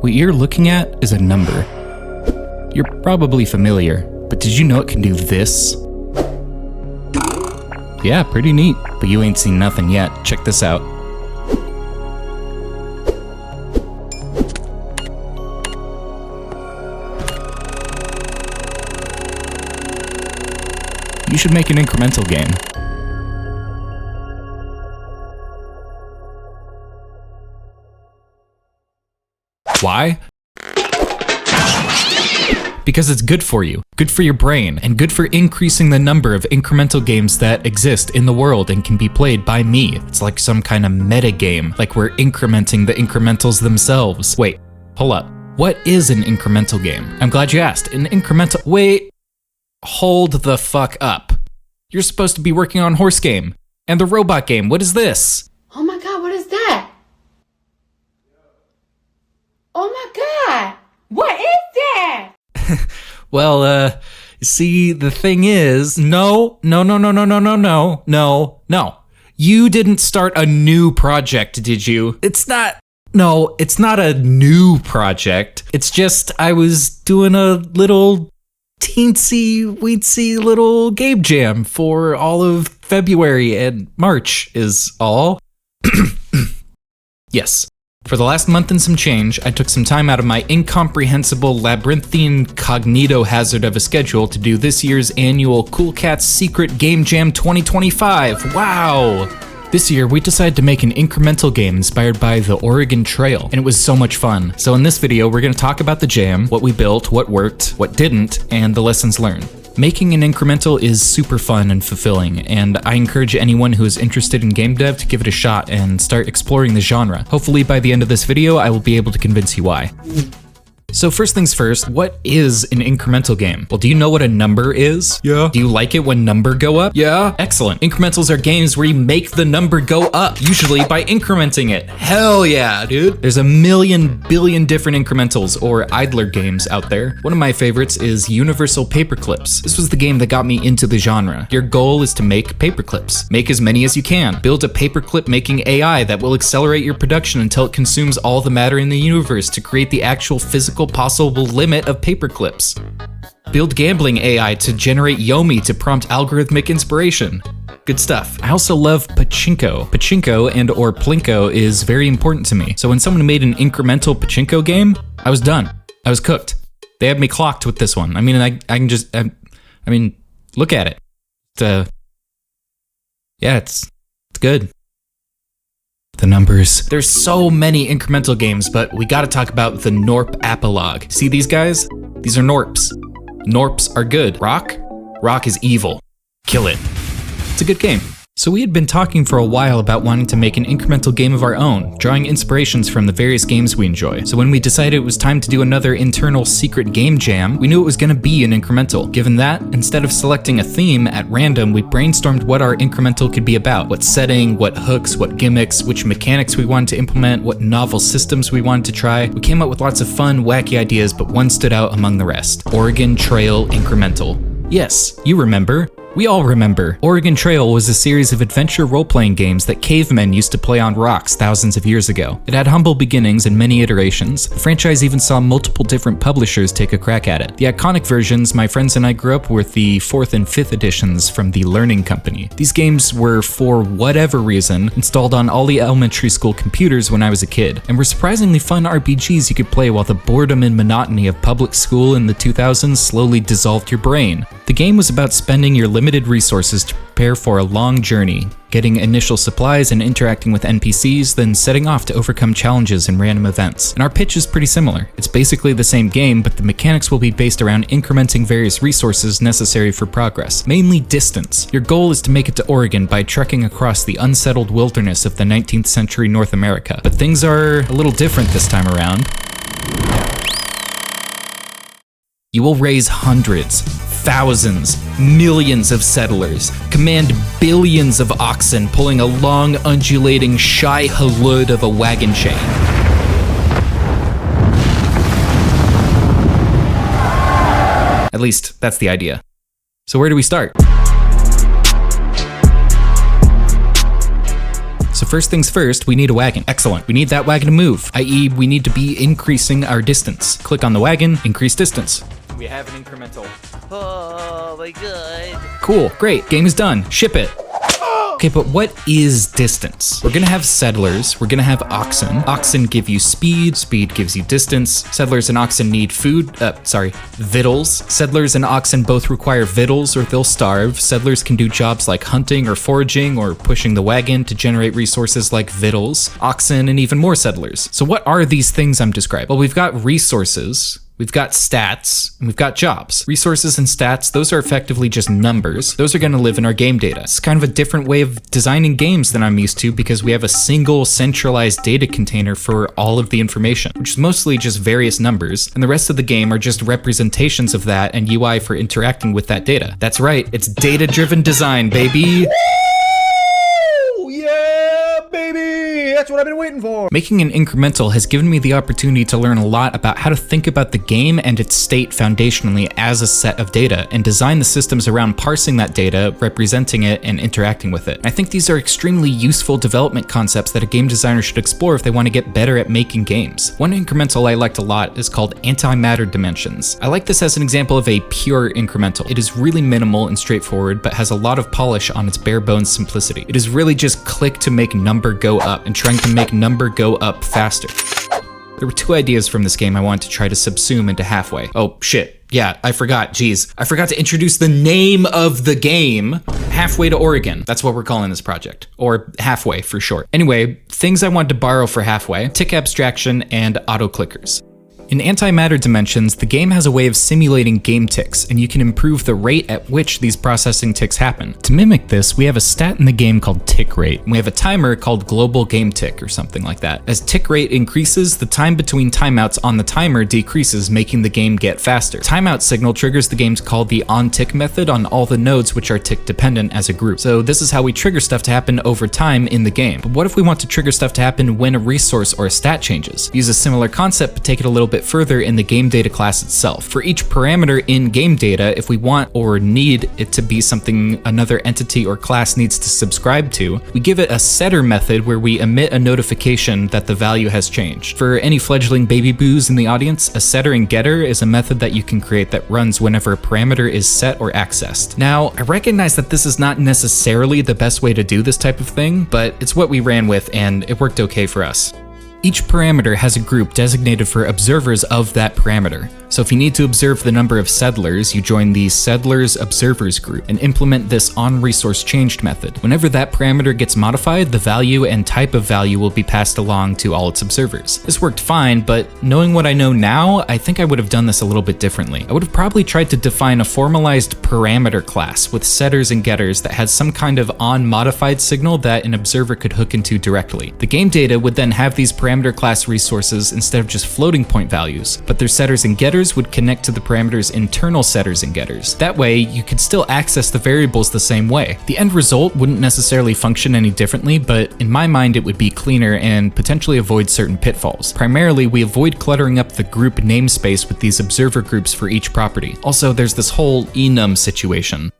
What you're looking at is a number. You're probably familiar, but did you know it can do this? Yeah, pretty neat, but you ain't seen nothing yet. Check this out. You should make an incremental game. Why? Because it's good for you, good for your brain, and good for increasing the number of incremental games that exist in the world and can be played by me. It's like some kind of meta game, like we're incrementing the incrementals themselves. Wait, hold up. What is an incremental game? I'm glad you asked. An incremental— wait, hold the fuck up. You're supposed to be working on Horse Game and the robot game. What is this? Oh my god, what is that? Oh my god, what is that? Well, see, the thing is, no. You didn't start a new project, did you? It's not a new project. It's just, I was doing a little teensy-weensy little game jam for all of February and March is all. Yes. For the last month and some change, I took some time out of my incomprehensible labyrinthine cognito hazard of a schedule to do this year's annual COOLCATS Secret Game Jam 2025. Wow! This year, we decided to make an incremental game inspired by the Oregon Trail, and it was so much fun. So in this video, we're gonna talk about the jam, what we built, what worked, what didn't, and the lessons learned. Making an incremental is super fun and fulfilling, and I encourage anyone who is interested in game dev to give it a shot and start exploring the genre. Hopefully by the end of this video, I will be able to convince you why. So first things first, what is an incremental game? Well, do you know what a number is? Yeah. Do you like it when number go up? Yeah. Excellent. Incrementals are games where you make the number go up, usually by incrementing it. Hell yeah, dude. There's a million billion different incrementals or idler games out there. One of my favorites is Universal Paperclips. This was the game that got me into the genre. Your goal is to make paperclips. Make as many as you can. Build a paperclip making AI that will accelerate your production until it consumes all the matter in the universe to create the actual physical possible limit of paperclips. Build gambling AI to generate Yomi to prompt algorithmic inspiration. Good stuff. I also love pachinko. Pachinko and or plinko is very important to me. So when someone made an incremental pachinko game, I was done. I was cooked. They had me clocked with this one. I mean, I can just, I mean, look at it. It's good. The numbers. There's so many incremental games, but we gotta talk about the Norp apolog. See these guys? These are Norps. Norps are good. Rock? Rock is evil. Kill it. It's a good game. So we had been talking for a while about wanting to make an incremental game of our own, drawing inspirations from the various games we enjoy. So when we decided it was time to do another internal secret game jam, we knew it was gonna be an incremental. Given that, instead of selecting a theme at random, we brainstormed what our incremental could be about. What setting, what hooks, what gimmicks, which mechanics we wanted to implement, what novel systems we wanted to try. We came up with lots of fun, wacky ideas, but one stood out among the rest. Oregon Trail Incremental. Yes, you remember. We all remember. Oregon Trail was a series of adventure role-playing games that cavemen used to play on rocks thousands of years ago. It had humble beginnings and many iterations. The franchise even saw multiple different publishers take a crack at it. The iconic versions my friends and I grew up with the 4th and 5th editions from the Learning Company. These games were, for whatever reason, installed on all the elementary school computers when I was a kid, and were surprisingly fun RPGs you could play while the boredom and monotony of public school in the 2000s slowly dissolved your brain. The game was about spending your limited resources to prepare for a long journey, getting initial supplies and interacting with NPCs, then setting off to overcome challenges and random events. And our pitch is pretty similar. It's basically the same game, but the mechanics will be based around incrementing various resources necessary for progress, mainly distance. Your goal is to make it to Oregon by trekking across the unsettled wilderness of the 19th century North America. But things are a little different this time around. You will raise hundreds, thousands, millions of settlers, command billions of oxen pulling a long, undulating shai halud of a wagon chain. At least, that's the idea. So where do we start? So First things first, we need a wagon. Excellent. We need that wagon to move, i.e. we need to be increasing our distance. Click on the wagon, increase distance. We have an incremental. Oh my god. Cool, great, game is done, ship it. Okay, but what is distance? We're gonna have settlers, we're gonna have oxen. Oxen give you speed, speed gives you distance. Settlers and oxen need victuals. Settlers and oxen both require victuals or they'll starve. Settlers can do jobs like hunting or foraging or pushing the wagon to generate resources like victuals, oxen, and even more settlers. So what are these things I'm describing? Well, we've got resources, we've got stats, and we've got jobs. Resources and stats, those are effectively just numbers. Those are gonna live in our game data. It's kind of a different way of designing games than I'm used to because we have a single centralized data container for all of the information, which is mostly just various numbers, and the rest of the game are just representations of that and UI for interacting with that data. That's right, it's data-driven design, baby. That's what I've been waiting for. Making an incremental has given me the opportunity to learn a lot about how to think about the game and its state foundationally as a set of data, and design the systems around parsing that data, representing it, and interacting with it. I think these are extremely useful development concepts that a game designer should explore if they want to get better at making games. One incremental I liked a lot is called antimatter dimensions. I like this as an example of a pure incremental. It is really minimal and straightforward, but has a lot of polish on its bare bones simplicity. It is really just click to make number go up and trying to make number go up faster. There were two ideas from this game I wanted to try to subsume into Halfway. Oh shit, yeah, I forgot, geez. I forgot to introduce the name of the game. Halfway to Oregon, that's what we're calling this project. Or Halfway for short. Anyway, things I wanted to borrow for Halfway: tick abstraction and auto clickers. In antimatter dimensions, the game has a way of simulating game ticks, and you can improve the rate at which these processing ticks happen. To mimic this, we have a stat in the game called tick rate, and we have a timer called global game tick or something like that. As tick rate increases, the time between timeouts on the timer decreases, making the game get faster. Timeout signal triggers the game's called the on-tick method on all the nodes which are tick dependent as a group. So this is how we trigger stuff to happen over time in the game. But what if we want to trigger stuff to happen when a resource or a stat changes? Use a similar concept but take it a little bit further in the game data class itself. For each parameter in game data, if we want or need it to be something another entity or class needs to subscribe to, we give it a setter method where we emit a notification that the value has changed. For any fledgling baby boos in the audience, a setter and getter is a method that you can create that runs whenever a parameter is set or accessed. Now, I recognize that this is not necessarily the best way to do this type of thing, but it's what we ran with and it worked okay for us. Each parameter has a group designated for observers of that parameter. So if you need to observe the number of settlers, you join the settlers observers group and implement this onResourceChanged method. Whenever that parameter gets modified, the value and type of value will be passed along to all its observers. This worked fine, but knowing what I know now, I think I would have done this a little bit differently. I would have probably tried to define a formalized parameter class with setters and getters that had some kind of on-modified signal that an observer could hook into directly. The game data would then have these parameter class resources instead of just floating point values, but their setters and getters would connect to the parameter's internal setters and getters. That way, you could still access the variables the same way. The end result wouldn't necessarily function any differently, but in my mind it would be cleaner and potentially avoid certain pitfalls. Primarily, we avoid cluttering up the group namespace with these observer groups for each property. Also, there's this whole enum situation.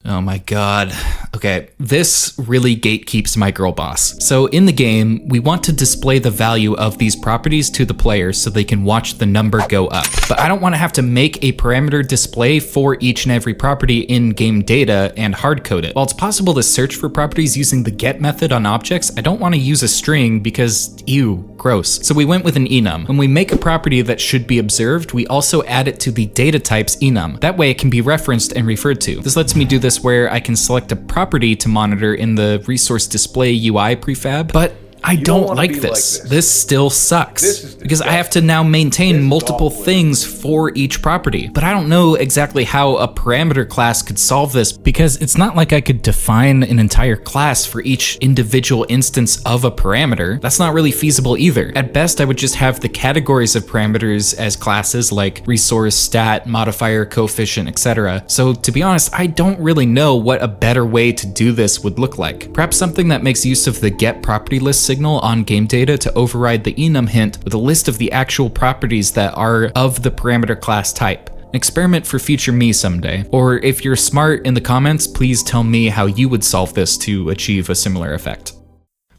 Oh my god. Okay, this really gatekeeps my girl boss. So in the game, we want to display the value of these properties to the players so they can watch the number go up. But I don't want to have to make a parameter display for each and every property in game data and hard code it. While it's possible to search for properties using the get method on objects, I don't want to use a string because ew, gross. So we went with an enum. When we make a property that should be observed, we also add it to the data type's enum. That way it can be referenced and referred to. This lets me do this where I can select a property to monitor in the resource display UI prefab, but I don't like this. This still sucks because I have to now maintain multiple things for each property. But I don't know exactly how a parameter class could solve this because it's not like I could define an entire class for each individual instance of a parameter. That's not really feasible either. At best, I would just have the categories of parameters as classes like resource, stat, modifier, coefficient, etc. So to be honest, I don't really know what a better way to do this would look like. Perhaps something that makes use of the get property list signal on game data to override the enum hint with a list of the actual properties that are of the parameter class type. An experiment for future me someday. Or if you're smart in the comments, please tell me how you would solve this to achieve a similar effect.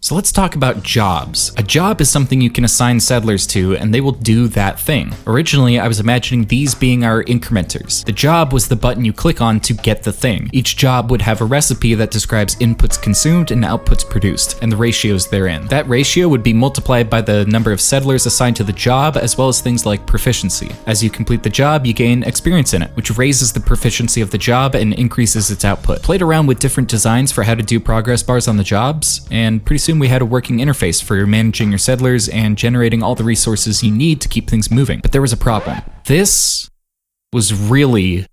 So let's talk about jobs. A job is something you can assign settlers to, and they will do that thing. Originally, I was imagining these being our incrementers. The job was the button you click on to get the thing. Each job would have a recipe that describes inputs consumed and outputs produced, and the ratios therein. That ratio would be multiplied by the number of settlers assigned to the job, as well as things like proficiency. As you complete the job, you gain experience in it, which raises the proficiency of the job and increases its output. Played around with different designs for how to do progress bars on the jobs, and pretty soon we had a working interface for managing your settlers and generating all the resources you need to keep things moving. But there was a problem. This was really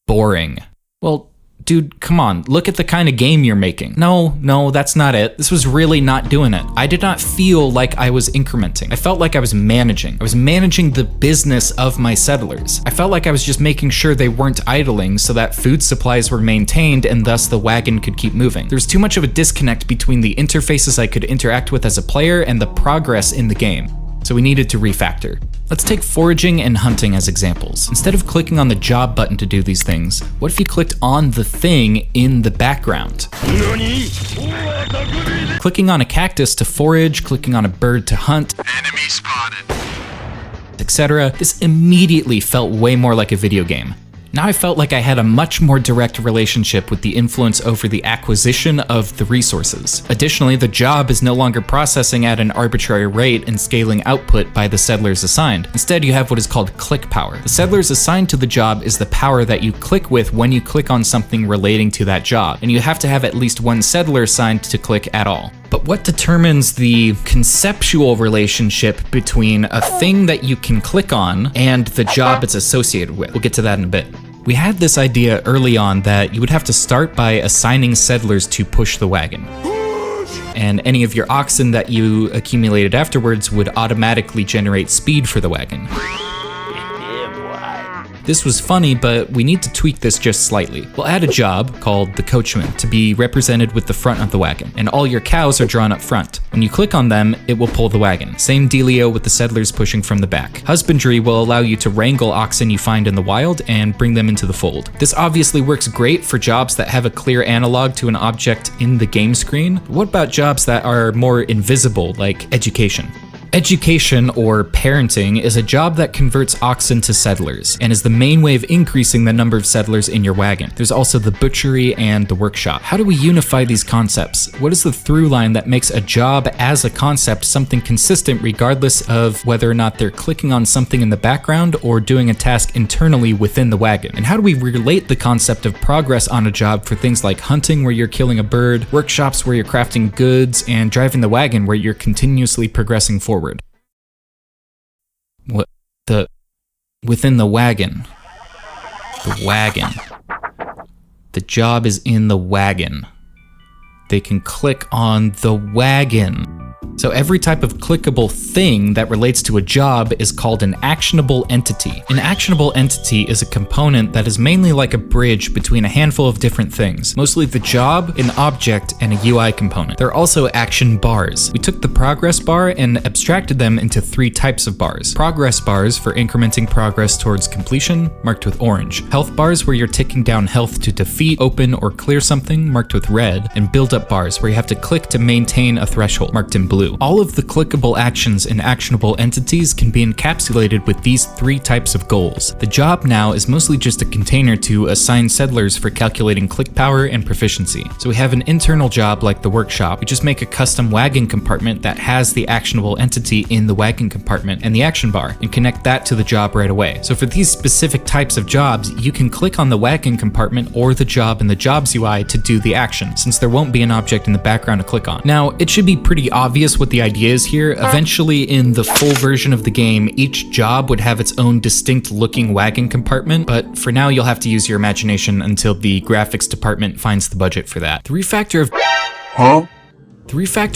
boring. Well, dude, come on, look at the kind of game you're making. No, that's not it. This was really not doing it. I did not feel like I was incrementing. I felt like I was managing. I was managing the business of my settlers. I felt like I was just making sure they weren't idling so that food supplies were maintained and thus the wagon could keep moving. There's too much of a disconnect between the interfaces I could interact with as a player and the progress in the game. So we needed to refactor. Let's take foraging and hunting as examples. Instead of clicking on the job button to do these things, what if you clicked on the thing in the background? Clicking on a cactus to forage, clicking on a bird to hunt, Enemy spotted. etc. This immediately felt way more like a video game. Now I felt like I had a much more direct relationship with the influence over the acquisition of the resources. Additionally, the job is no longer processing at an arbitrary rate and scaling output by the settlers assigned. Instead, you have what is called click power. The settlers assigned to the job is the power that you click with when you click on something relating to that job, and you have to have at least one settler assigned to click at all. But what determines the conceptual relationship between a thing that you can click on and the job it's associated with? We'll get to that in a bit. We had this idea early on that you would have to start by assigning settlers to push the wagon. And any of your oxen that you accumulated afterwards would automatically generate speed for the wagon. This was funny, but we need to tweak this just slightly. We'll add a job called the coachman to be represented with the front of the wagon, and all your cows are drawn up front. When you click on them, it will pull the wagon. Same dealio with the settlers pushing from the back. Husbandry will allow you to wrangle oxen you find in the wild and bring them into the fold. This obviously works great for jobs that have a clear analog to an object in the game screen. What about jobs that are more invisible, like education? Education, or parenting, is a job that converts oxen to settlers, and is the main way of increasing the number of settlers in your wagon. There's also the butchery and the workshop. How do we unify these concepts? What is the through line that makes a job as a concept something consistent regardless of whether or not they're clicking on something in the background or doing a task internally within the wagon? And how do we relate the concept of progress on a job for things like hunting where you're killing a bird, workshops where you're crafting goods, and driving the wagon where you're continuously progressing forward? Within the wagon. The wagon. The job is in the wagon. They can click on the wagon. So every type of clickable thing that relates to a job is called an actionable entity. An actionable entity is a component that is mainly like a bridge between a handful of different things, mostly the job, an object, and a UI component. There are also action bars. We took the progress bar and abstracted them into 3 types of bars. Progress bars for incrementing progress towards completion, marked with orange. Health bars where you're ticking down health to defeat, open, or clear something, marked with red. And build-up bars where you have to click to maintain a threshold, marked in blue. All of the clickable actions and actionable entities can be encapsulated with these 3 types of goals. The job now is mostly just a container to assign settlers for calculating click power and proficiency. So we have an internal job like the workshop. We just make a custom wagon compartment that has the actionable entity in the wagon compartment and the action bar, and connect that to the job right away. So for these specific types of jobs, you can click on the wagon compartment or the job in the jobs UI to do the action, since there won't be an object in the background to click on. Now, it should be pretty obvious what the idea is here. Eventually, in the full version of the game, each job would have its own distinct looking wagon compartment, but for now you'll have to use your imagination until the graphics department finds the budget for that. The refactor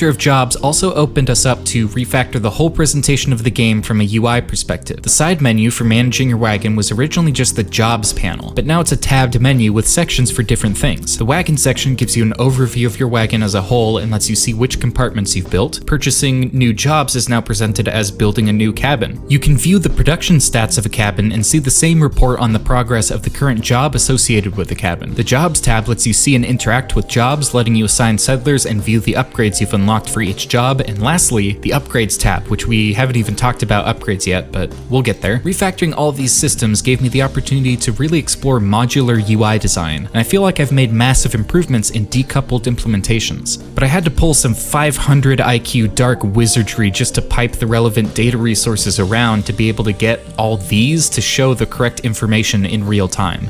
of jobs also opened us up to refactor the whole presentation of the game from a UI perspective. The side menu for managing your wagon was originally just the jobs panel, but now it's a tabbed menu with sections for different things. The wagon section gives you an overview of your wagon as a whole and lets you see which compartments you've built. Purchasing new jobs is now presented as building a new cabin. You can view the production stats of a cabin and see the same report on the progress of the current job associated with the cabin. The jobs tab lets you see and interact with jobs, letting you assign settlers and view the upgrades upgrades you've unlocked for each job, and lastly, the upgrades tab, which we haven't even talked about upgrades yet, but we'll get there. Refactoring all of these systems gave me the opportunity to really explore modular UI design, and I feel like I've made massive improvements in decoupled implementations. But I had to pull some 500 IQ dark wizardry just to pipe the relevant data resources around to be able to get all these to show the correct information in real time.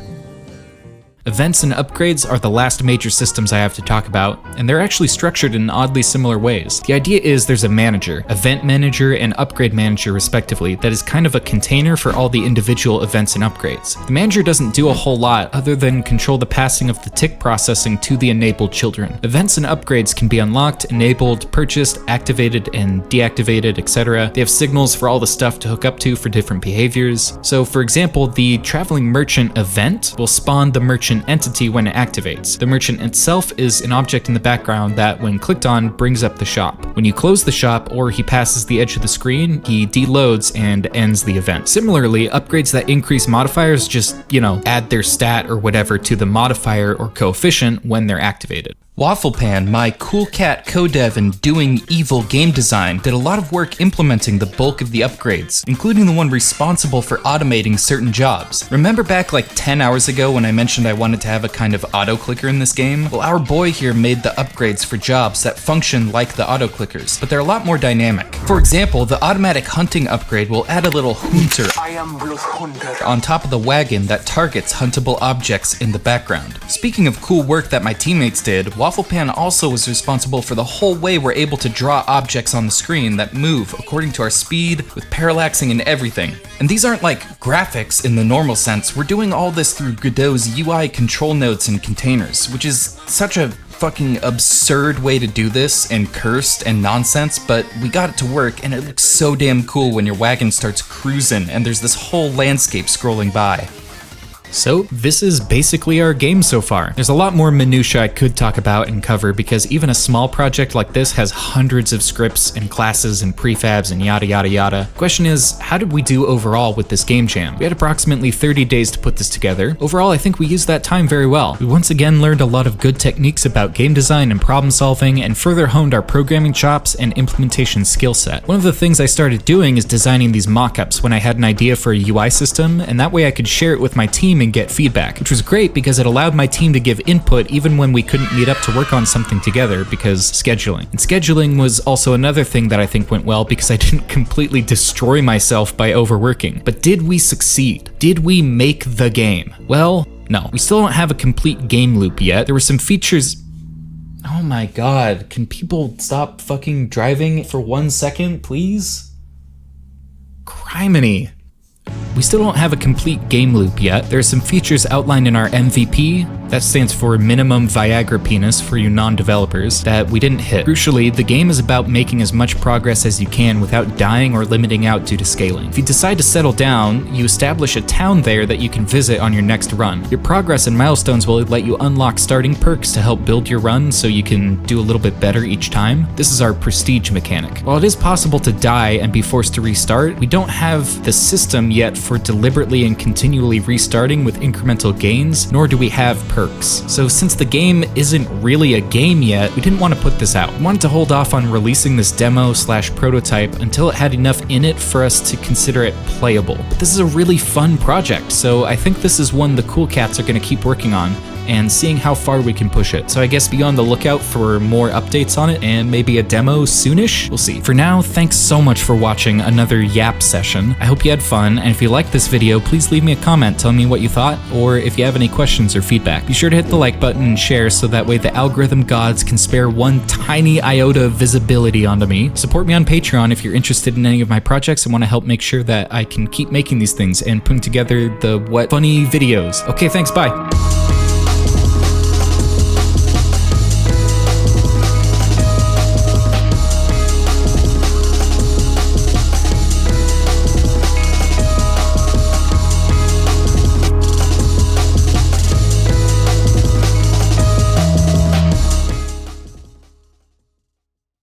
Events and upgrades are the last major systems I have to talk about, and they're actually structured in oddly similar ways. The idea is there's a manager, event manager, and upgrade manager respectively, that is kind of a container for all the individual events and upgrades. The manager doesn't do a whole lot other than control the passing of the tick processing to the enabled children. Events and upgrades can be unlocked, enabled, purchased, activated, and deactivated, etc. They have signals for all the stuff to hook up to for different behaviors. So for example, the traveling merchant event will spawn the merchant entity when it activates. The merchant itself is an object in the background that, when clicked on, brings up the shop. When you close the shop or he passes the edge of the screen, he deloads and ends the event. Similarly, upgrades that increase modifiers just, add their stat or whatever to the modifier or coefficient when they're activated. Wafflepan, my COOLCAT co-dev and doing evil game design, did a lot of work implementing the bulk of the upgrades, including the one responsible for automating certain jobs. Remember back like 10 hours ago when I mentioned I wanted to have a kind of auto-clicker in this game? Well, our boy here made the upgrades for jobs that function like the auto-clickers, but they're a lot more dynamic. For example, the automatic hunting upgrade will add a little hunter on top of the wagon that targets huntable objects in the background. Speaking of cool work that my teammates did, Wafflepan also was responsible for the whole way we're able to draw objects on the screen that move according to our speed, with parallaxing and everything. And these aren't like graphics in the normal sense. We're doing all this through Godot's UI control nodes and containers, which is such a fucking absurd way to do this, and cursed and nonsense, but we got it to work, and it looks so damn cool when your wagon starts cruising and there's this whole landscape scrolling by. So this is basically our game so far. There's a lot more minutia I could talk about and cover, because even a small project like this has hundreds of scripts and classes and prefabs and yada yada yada. Question is, how did we do overall with this game jam? We had approximately 30 days to put this together. Overall, I think we used that time very well. We once again learned a lot of good techniques about game design and problem solving, and further honed our programming chops and implementation skill set. One of the things I started doing is designing these mock-ups when I had an idea for a UI system, and that way I could share it with my team and get feedback, which was great because it allowed my team to give input even when we couldn't meet up to work on something together because scheduling. And scheduling was also another thing that I think went well because I didn't completely destroy myself by overworking. But did we succeed? Did we make the game? Well, no. We still don't have a complete game loop yet. There were some features. Oh my god, can people stop fucking driving for 1 second, please? Criminy. We still don't have a complete game loop yet. There are some features outlined in our MVP, that stands for minimum Viagra penis for you non-developers, that we didn't hit. Crucially, the game is about making as much progress as you can without dying or limiting out due to scaling. If you decide to settle down, you establish a town there that you can visit on your next run. Your progress and milestones will let you unlock starting perks to help build your run so you can do a little bit better each time. This is our prestige mechanic. While it is possible to die and be forced to restart, we don't have the system yet for deliberately and continually restarting with incremental gains, nor do we have perks. So since the game isn't really a game yet, we didn't want to put this out. We wanted to hold off on releasing this demo/prototype until it had enough in it for us to consider it playable. But this is a really fun project, so I think this is one the COOLCATS are going to keep working on and seeing how far we can push it. So I guess be on the lookout for more updates on it and maybe a demo soonish. We'll see. For now, thanks so much for watching another Yap session. I hope you had fun, and if you liked this video, please leave me a comment telling me what you thought, or if you have any questions or feedback. Be sure to hit the like button and share so that way the algorithm gods can spare one tiny iota of visibility onto me. Support me on Patreon if you're interested in any of my projects and want to help make sure that I can keep making these things and putting together the funny videos. Okay, thanks, bye.